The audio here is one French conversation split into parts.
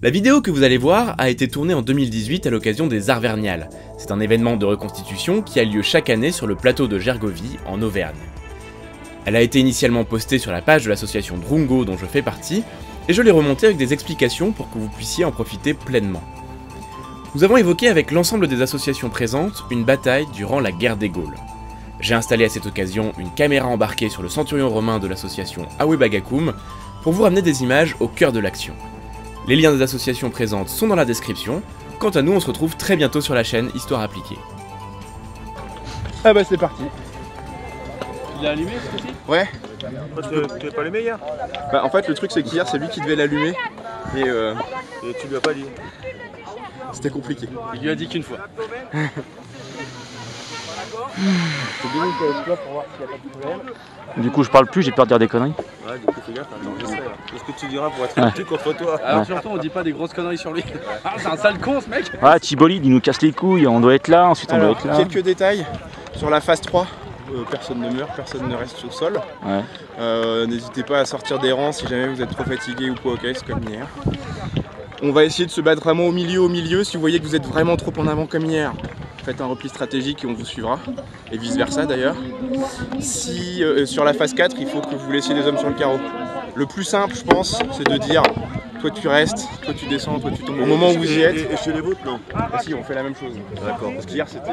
La vidéo que vous allez voir a été tournée en 2018 à l'occasion des Arts Vernales. C'est un événement de reconstitution qui a lieu chaque année sur le plateau de Gergovie, en Auvergne. Elle a été initialement postée sur la page de l'association Drungo dont je fais partie, et je l'ai remontée avec des explications pour que vous puissiez en profiter pleinement. Nous avons évoqué avec l'ensemble des associations présentes une bataille durant la guerre des Gaules. J'ai installé à cette occasion une caméra embarquée sur le centurion romain de l'association Awebagakoum pour vous ramener des images au cœur de l'action. Les liens des associations présentes sont dans la description. Quant à nous, on se retrouve très bientôt sur la chaîne Histoire Appliquée. Ah bah c'est parti. Il l'a allumé ce coup-ci? Ouais. Tu l'as pas allumé hier? Bah en fait le truc c'est qu'hier c'est lui qui devait l'allumer et tu lui as pas dit? c'était compliqué. Il lui a dit qu'une fois. Du coup je parle plus, j'ai peur de dire des conneries. Ouais, du coup fais gaffe, t'enregistreras là. Qu'est-ce que tu diras pour être un petit contre toi? Alors surtout on dit pas des grosses conneries sur lui. Ah c'est un sale con ce mec. Ouais, Tibolide il nous casse les couilles, on doit être là, ensuite on doit être là. Quelques détails sur la phase 3. Personne ne meurt, personne ne reste au sol. Ouais. N'hésitez pas à sortir des rangs si jamais vous êtes trop fatigué ou quoi, ok, c'est comme hier. On va essayer de se battre vraiment au milieu. Si vous voyez que vous êtes vraiment trop en avant comme hier, faites un repli stratégique et on vous suivra. Et vice versa d'ailleurs. Si sur la phase 4, il faut que vous laissiez des hommes sur le carreau. Le plus simple, je pense, c'est de dire toi tu restes, toi tu descends, toi tu tombes. Au moment où vous y êtes. Et chez les vôtres, non? Ah si, on fait la même chose. D'accord. Parce qu'hier c'était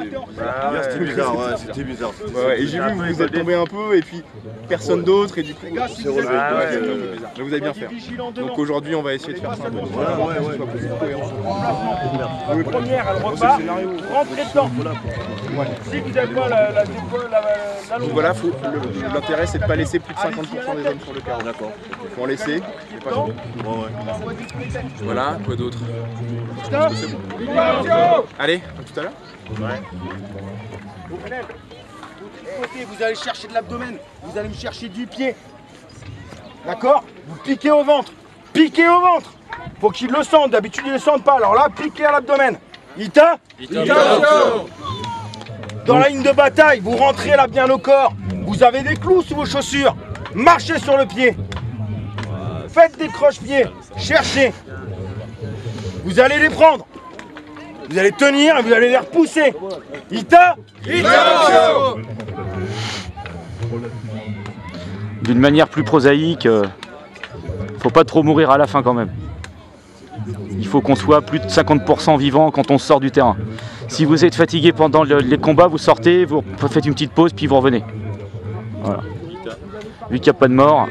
bizarre, ouais, c'était bizarre. Ouais, et j'ai vu que vous êtes tombé un peu et puis personne d'autre et du coup C'est relevé. mais vous avez bien fait. Donc aujourd'hui on va essayer de faire ça un peu. La première, elle repart, rentrez dedans. Si vous n'avez pas la Donc voilà, l'intérêt c'est de ne pas laisser plus de 50% des hommes sur le carreau. D'accord. Il faut en laisser, mais pas trop. Voilà, quoi d'autre? C'est bon. Allez, à tout à l'heure. Ouais. Vous allez chercher de l'abdomen, vous allez me chercher du pied. D'accord? Vous piquez au ventre. Piquez au ventre. Faut qu'ils le sentent, d'habitude ils le sentent pas. Alors là, piquez à l'abdomen. Ita. Dans la ligne de bataille, vous rentrez là bien au corps. Vous avez des clous sous vos chaussures. Marchez sur le pied. Faites des croche-pieds. Cherchez. Vous allez les prendre. Vous allez tenir et vous allez les repousser. Ita. D'une manière plus prosaïque, faut pas trop mourir à la fin quand même. Il faut qu'on soit plus de 50% vivant quand on sort du terrain. Si vous êtes fatigué pendant les combats, vous sortez, vous faites une petite pause puis vous revenez. Voilà. Vu qu'il n'y a pas de mort.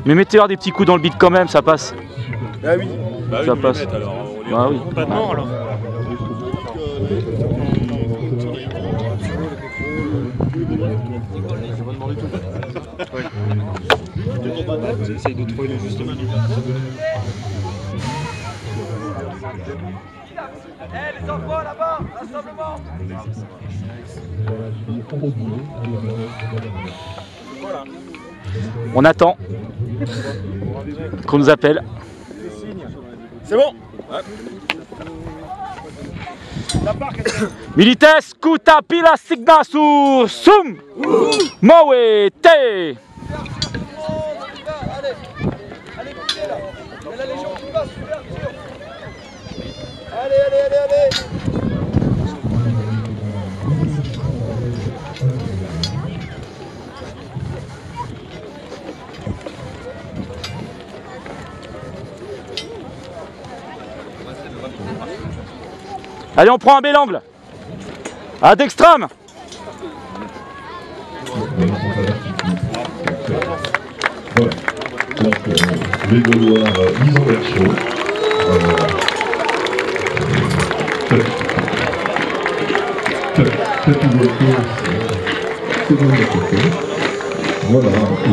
Mais mettez-leur des petits coups dans le bide quand même, ça passe. Ah oui. Ça passe. Bah oui. Pas de mort alors. J'essaye de trouver le juste milieu. Les enfants là-bas, rassemblement. On attend qu'on nous appelle. C'est bon. Milites kuta pila signasu sum mawe te. Allez, poussez là. Il y a la Légion qui passe, ouverture. Allez. Allez, on prend un bel angle. À dextrême. Voilà. Donc les Gaulois, ils ont l'air chaud. C'est bon, voilà,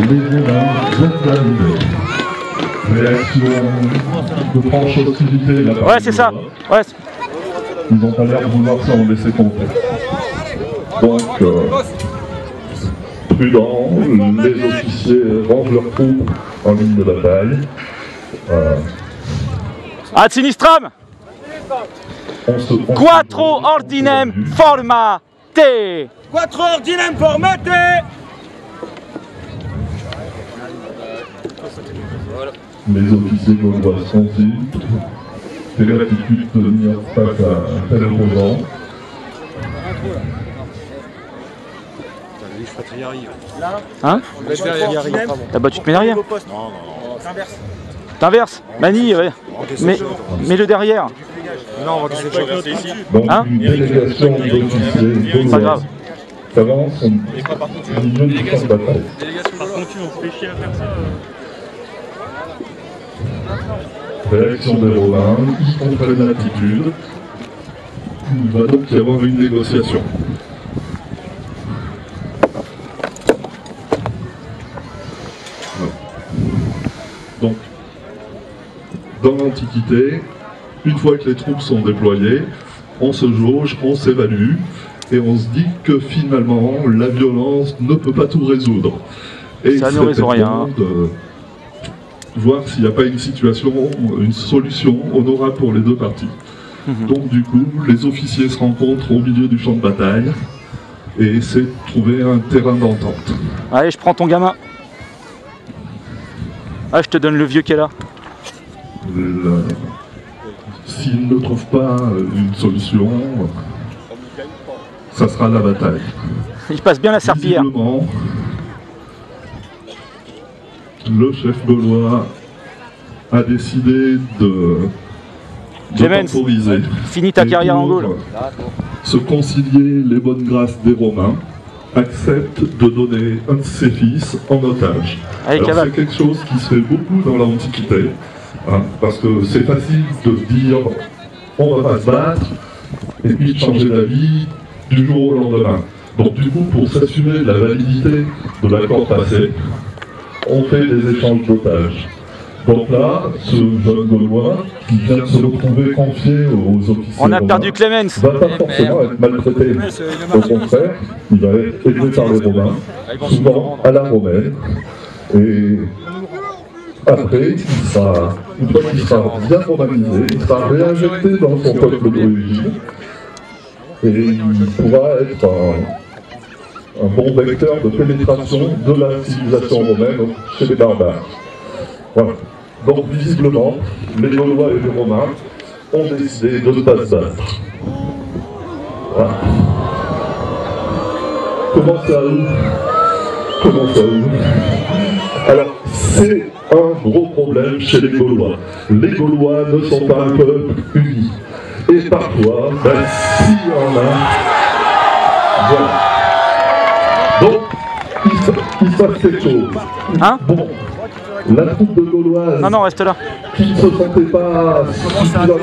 les Romains viennent d'arriver. Réaction de franche hostilité de la part Ouais, c'est ça. Ouais. Ils n'ont pas l'air de vouloir s'en laisser compter. Donc, prudent, les officiers rangent leurs troupes en ligne de bataille. Ad sinistram. Quattro ordinem formate. Quattro ordinem formate. Voilà. Les officiers gaulois sensibles, et l'attitude de tenir face à un tel opposant. Hein? Ah bah tu te mets derrière. T'inverses. Mani, ouais. Mais le derrière. Non, on va laisser le ici. Donc Hein? une délégation d'officiers Pas grave. s'avance au milieu du champ de bataille. Par contre, on se fait chier à faire ça. Réaction des Romains, ils comprennent l'attitude. Il va donc y avoir une négociation. Donc, dans l'Antiquité, une fois que les troupes sont déployées, on se jauge, on s'évalue, et on se dit que finalement, la violence ne peut pas tout résoudre. Et Ça ne résout rien. De voir s'il n'y a pas une situation, une solution honorable pour les deux parties. Donc du coup, les officiers se rencontrent au milieu du champ de bataille, et essaient de trouver un terrain d'entente. Allez, je prends ton gamin. Ah, je te donne le vieux qui est là. S'ils ne trouvent pas une solution, ça sera la bataille. Il passe bien la serpillière. Visiblement, le chef gaulois a décidé Clemens, temporiser finis ta et carrière en pour Gaule. se concilier les bonnes grâces des Romains, accepte de donner un de ses fils en otage. Allez, Alors, cavale. c'est quelque chose qui se fait beaucoup dans l'Antiquité, hein, parce que c'est facile de dire on va pas se battre et puis de changer d'avis du jour au lendemain. Donc du coup, pour s'assurer la validité de l'accord passé, on fait des échanges d'otages. Donc là, ce jeune Gaulois qui vient de se retrouver confié aux officiers On a romains perdu Clemens. va pas forcément être maltraité. Au contraire, il va être aidé par les Romains, souvent à la romaine. Et après, une fois qu'il sera bien romanisé, il sera réinjecté dans son peuple d'origine. Et il pourra être un bon vecteur de pénétration de la civilisation romaine chez les barbares. Voilà. Donc visiblement, les Gaulois et les Romains ont décidé de ne pas se battre. Voilà. Comment ça ouvre? Comment ça ouvre? Alors, c'est un gros problème chez les Gaulois. Les Gaulois ne sont pas un peuple uni. Et parfois, s'il y en a, voilà. Donc, il se passe quelque chose. Hein? Bon, la troupe de Gauloise Non, reste là. qui ne se sentait pas suffisamment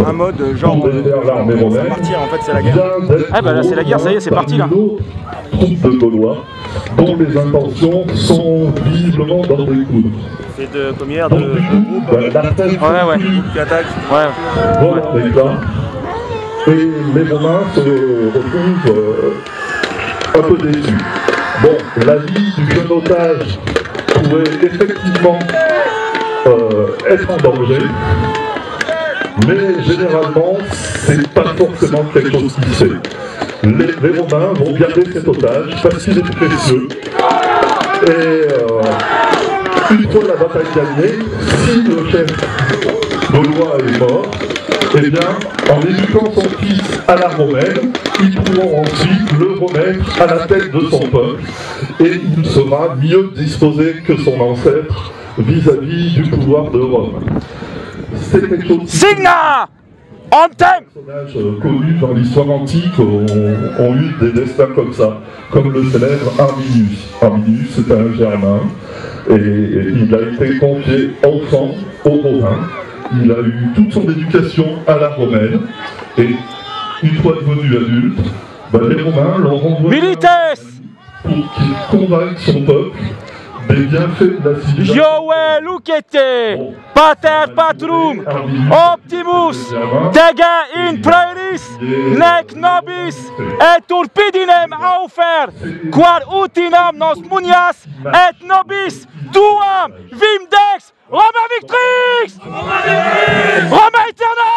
un mode genre pour derrière l'armée romaine, partir, en fait c'est la guerre. vient d'être Ah bah là, c'est la guerre, ça y est, c'est parti, là. par une autre troupe de Gaulois dont les intentions sont visiblement dans des coudes. C'est de première Donc du coup, la tête Ouais. qui attaque. Ouais. vole en éclats et les Romains se retrouvent un peu déçus. Bon, la vie du jeune otage pourrait effectivement être en danger, mais généralement, c'est pas forcément quelque chose qui se fait. Les Romains vont garder cet otage parce qu'il est précieux. Et une fois la bataille gagnée, si le chef gaulois est mort, eh bien, en éduquant son fils à la romaine, ils pourront ensuite le remettre à la tête de son peuple et il sera mieux disposé que son ancêtre vis-à-vis du pouvoir de Rome. C'est quelque chose qui... Signa! On t'aime! Les personnages connus dans l'histoire antique ont eu des destins comme ça, comme le célèbre Arminius. Arminius, c'est un Germain, et il a été confié enfant aux Romains. Il a eu toute son éducation à la romaine, et une fois devenu adulte, les Romains l'ont renvoyé Milites! pour qu'il convainque son peuple des bienfaits de la civilisation. Joe Lucete! Pater Patrum! Optimus! Tega in praeris! Nec nobis! Et turpidinem aufer! Quar utinam nos munias! Et nobis! Duam! Vimdex! Roma Victrix! Roma Eterna!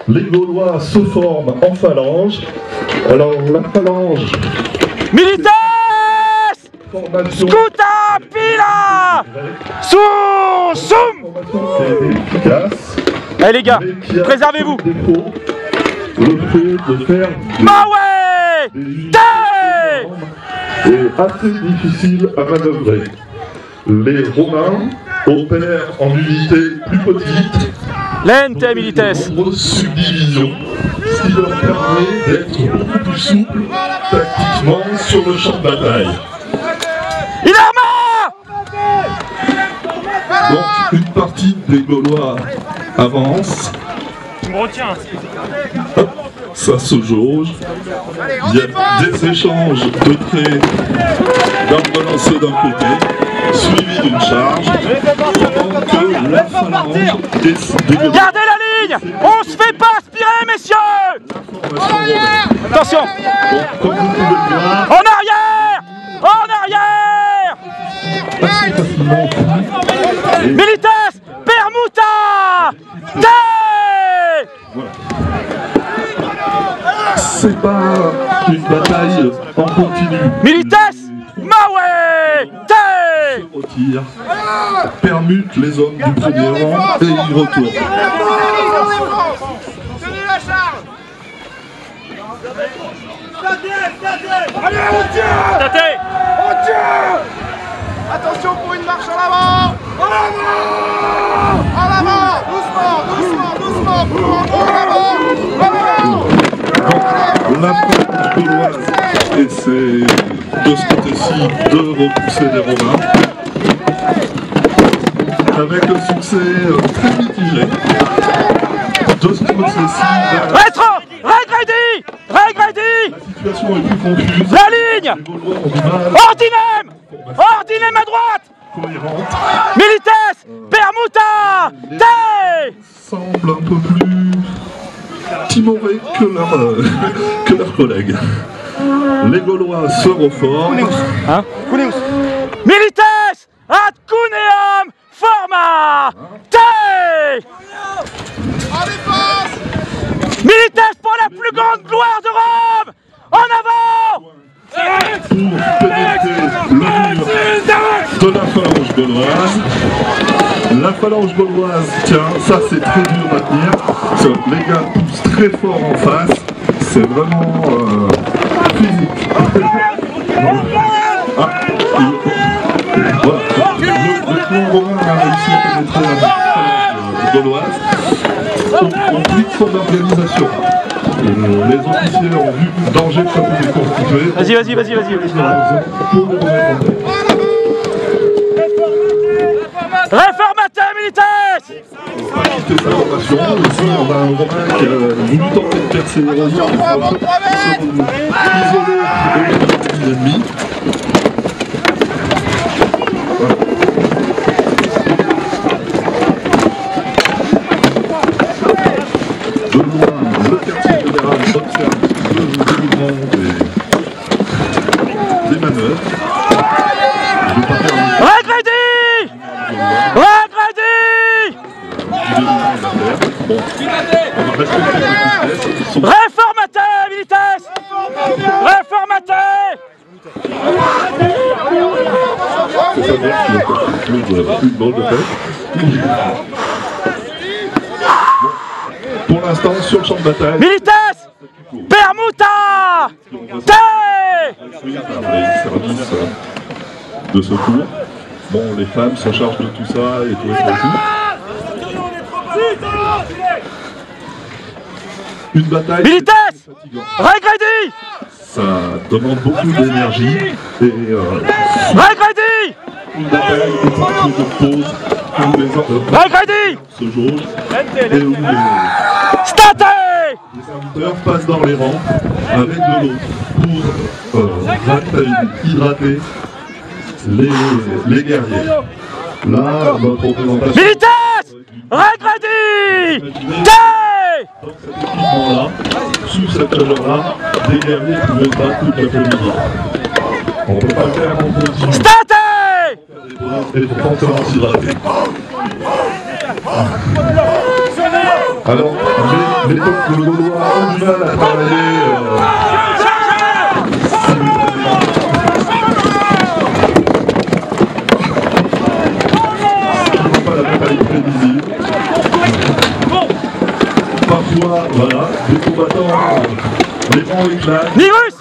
Les Gaulois se forment en phalange. Alors la phalange... Milites! Scouta Pila Soum efficace. Allez les gars, préservez-vous. Le fait de faire Maoué est assez difficile à manœuvrer. Les Romains opèrent en unités plus petites, Lente milites. de nombreuses subdivisions, ce qui leur permet d'être beaucoup plus souples tactiquement sur le champ de bataille. Il est armé. Donc une partie des Gaulois avance. Tu me retiens. Hop, ça se jauge. Il y a des échanges de traits d'armes lancées d'un côté, suivi d'une charge, pendant que la phalange des Gaulois. Gardez la ligne. On se fait pas aspirer, messieurs. Attention. Donc, comme vous pouvez le voir, En arrière. En arrière. assez facilement. Milites Permuta Té. C'est pas une bataille en continu. Milites Maoué Té. Retire, permute les hommes du premier rang et y retourne. Tâté. Attention pour une marche en avant. En avant. En avant. Doucement. En avant. La phalange gauloise essaie de ce côté-ci de repousser les Romains avec un succès très mitigé. De ce côté-ci, Rétro. Régredi. la situation est plus confuse. La ligne. Les Gaulois ont du mal Ordinem à droite. cohérente. Milites Permuta Té. Semblent un peu plus timorés que leurs collègues. Les Gaulois se reforment. Milites ad cuneam forma Té. Milites pour la plus grande gloire de Rome. En avant. Pour pénétrer le mur de la phalange gauloise. La phalange gauloise, tiens, ça c'est très dur à tenir. Les gars poussent très fort en face. C'est vraiment physique. Voilà. Le clan romain a réussi à pénétrer la phalange gauloise. On plie son organisation. Les officiers ont vu le danger que ça pouvait constituer. Vas-y. Pour les remettre en tête. Réformate Milites. Pour quitter sa formation, ici on a un Romain qui a voulu tenter de percer les Romains isolé de l'ennemi. Voilà. De loin, le quartier fédéral observe le déroulement des manœuvres. Je vais pas faire un... Bon, on va respecter la vitesse. Réformate Milites. Réformate. C'est-à-dire qu'il y a une balle de tête. Pour l'instant, sur le champ de bataille, Milites Permuta Té. les services de secours. Bon, les femmes se chargent de tout ça et tout et tout. Une bataille Milites fatigante. Régredi. Ça demande beaucoup d'énergie et Régredi. une bataille est un peu de pause où les hommes Régredi. se jaugent et où State. les serviteurs passent dans les rangs avec de l'eau pour hydrater les guerriers. Là, notre représentation Milites Régredi. Té. dans cet équipement-là, sous cette chaleur-là, des guerriers pouvaient se battre toute l'après-midi. On ne peut pas le faire en continu. State. Et pourtant, ça va s'hydrater. Alors, les peuples gaulois ont du mal à travailler fois, voilà, les combattants, les rangs éclatent. Nigrus!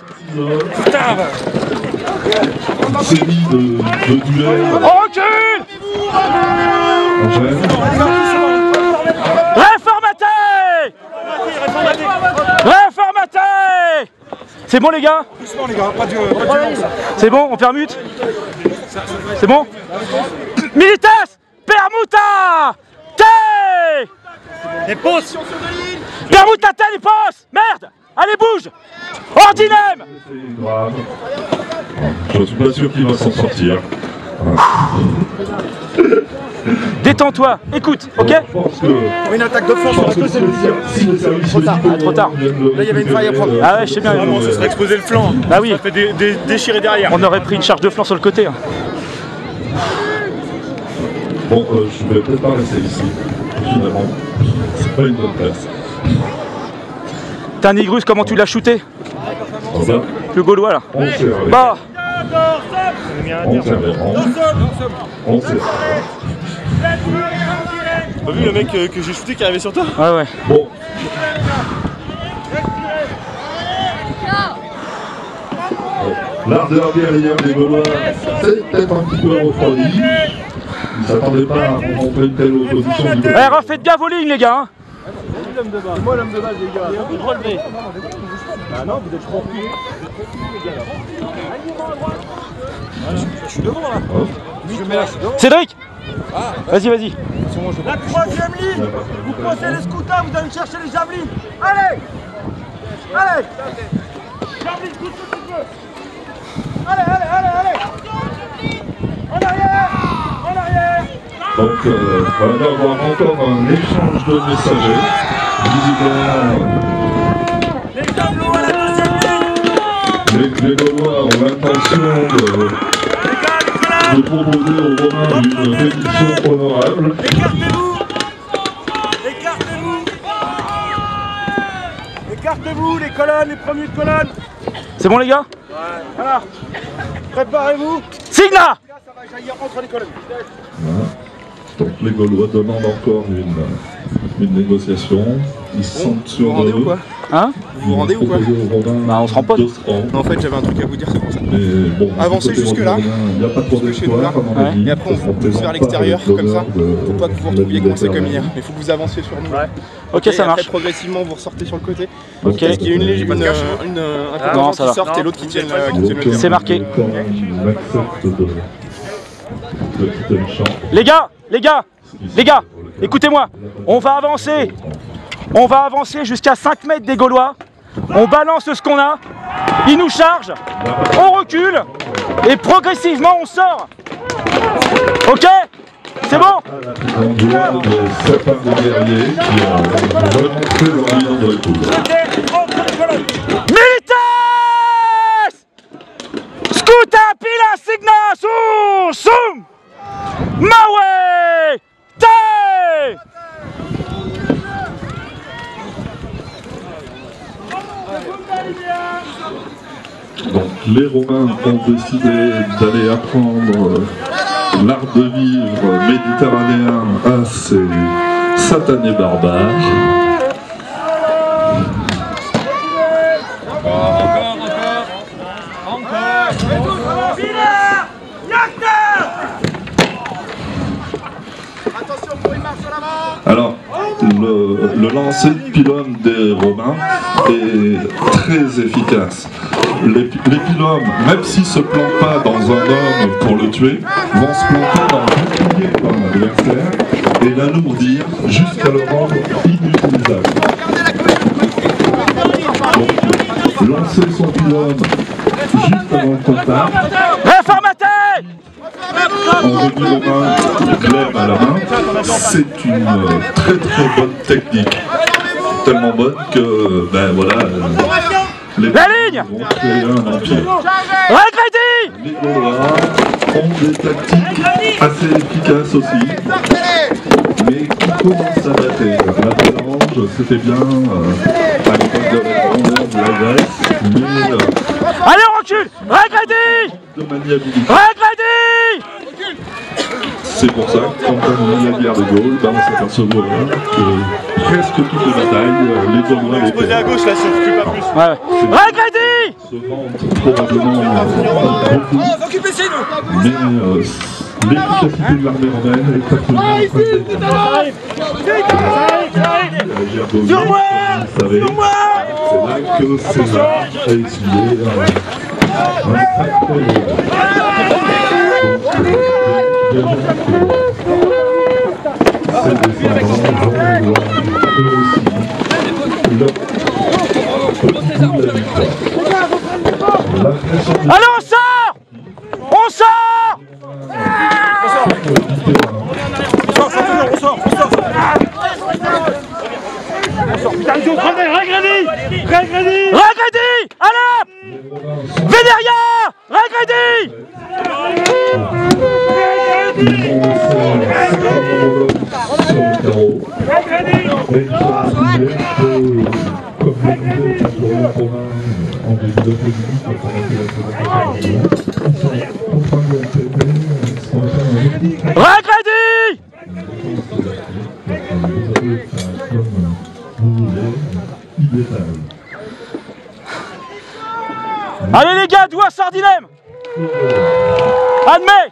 Série de duel. On recule! Enchaîne. Réformaté! Réformaté! C'est bon les gars? Doucement les gars, pas de violence. C'est bon, on permute? C'est bon? Militas! Permuta! Té! Les postes. Permuta té les postes! Merde! Allez bouge! Ordinem! C'est grave. Je suis pas sûr qu'il va s'en sortir. Détends-toi, écoute, ok? Je pense que... Une attaque de flanc sur le côté. Si le service Trop tard, médical trop tard. Là, il y avait une faille à prendre. Ah ouais, je sais bien. Vraiment, ce serait exposer le flanc. Bah oui, Ça fait déchirer derrière. on aurait pris une charge de flanc sur le côté. Hein. Bon, je vais peut-être pas rester ici. Finalement, c'est pas une bonne place. T'as un Nigrus, comment tu l'as shooté? Voilà. Le Gaulois là. On serre les Bah! On serre les rangs. On serre. T'as vu le mec que j'ai shooté qui est arrivé sur toi? Ouais, ouais. Bon. L'ardeur guerrière des Gaulois, c'est peut-être un petit peu refroidi. Ils ne s'attendaient pas à rencontrer une telle opposition du côté. Eh, refaites gaffe aux lignes les gars hein. C'est moi l'homme de base, les gars. Vous relevez. Ah non, vous êtes trop reculés. Je suis devant là. Je mets là. Cédric! Vas-y, vas-y. La troisième ligne. Vous posez les scooters, vous allez chercher les javelines. Allez. Allez. Javelines, tout ce que tu veux. Allez, allez, allez, allez. En arrière. En arrière. Donc, on va avoir encore un échange de messagers. Visiblement, Les tableaux à la deuxième ligne. les Gaulois ont l'intention de proposer aux Romains une réduction honorable. Écartez-vous. Écartez-vous. Écartez-vous, les colonnes, les premières colonnes. C'est bon les gars? Voilà. Préparez-vous. Signa! Ça va jaillir entre les colonnes. Voilà. Donc les Gaulois demandent encore une négociation. Ils se sentent Vous sur vous rendez ou quoi? Hein? Vous vous rendez ou quoi? Bah on se rend pas. En fait, j'avais un truc à vous dire, c'est pour ça. Bon, Avancez jusque-là. Il n'y a pas trop d'espoir, à mon avis. Et après, on vous pousse vers l'extérieur, comme ça. Faut pas que vous vous retrouviez coincé comme hier. Mais il faut que vous avanciez sur nous. Ok, Et ça après, marche. progressivement, vous ressortez sur le côté. Ok. Parce qu'il y a un Non, contingent ça qui va. sortent et l'autre qui tienne le terrain. C'est marqué. Quand il accepte de quitter le champ. Les gars, écoutez-moi, on va avancer jusqu'à 5 mètres des Gaulois, on balance ce qu'on a, ils nous chargent, on recule, et progressivement on sort. Ok? C'est bon? On voit de certains des guerriers qui ont remontré leur bilan de l'épouse. Milites! Scuta pila signa sum! Mawe! Te! Donc les Romains ont décidé d'aller apprendre l'art de vivre méditerranéen à ces satanés barbares. Alors, le lancer de pylône des Romains est très efficace. Les pylônes, même s'ils ne se plantent pas dans un homme pour le tuer, vont se planter dans le bouclier de l'adversaire et l'alourdir jusqu'à le rendre inutilisable. Donc, lancer son pylône juste avant le contact. Réformaté! En rugby romain, glaive à la main, c'est une très très bonne technique. Tellement bonne que, ben voilà, les La ligne! vont créer un empire. Regredi! Les Gaulois ont des tactiques assez efficaces aussi, mais qui commencent à dater. La phalange, c'était bien à l'époque de la grandeur de la Grèce, mais Allez, on recule! Regredi! de maniabilité. Regredi! C'est pour ça que quand on lit la guerre de Gaulle, ben, on s'apercevra que presque toutes les batailles, les Gaulois les Posez à gauche là, si on ne recule pas plus. Ouais. Regredi se vendent probablement beaucoup, mais l'efficacité de l'armée romaine est absolument incroyable. Sur moi! Vous savez, c'est là que César a essuyé un sacré... Ses descendants vont eux aussi leur petit bout de la victoire. Allez, on sort! On sort! On sort. Putain, ils ont crevé, Regredi! Allez! Vénéria! Regredi! Ils vont laisser sur le carreau. Et ils sont obligés de, comme le disait Napoléon Romain en début d'après-midi, quand on a fait la présentation, ils sont contraints de répéter ce qu'on appelle un équilibre. Regredi! Vous savez, c'est comme vous voulez, idéal. Allez les gars, doigt Sardinem! Admets!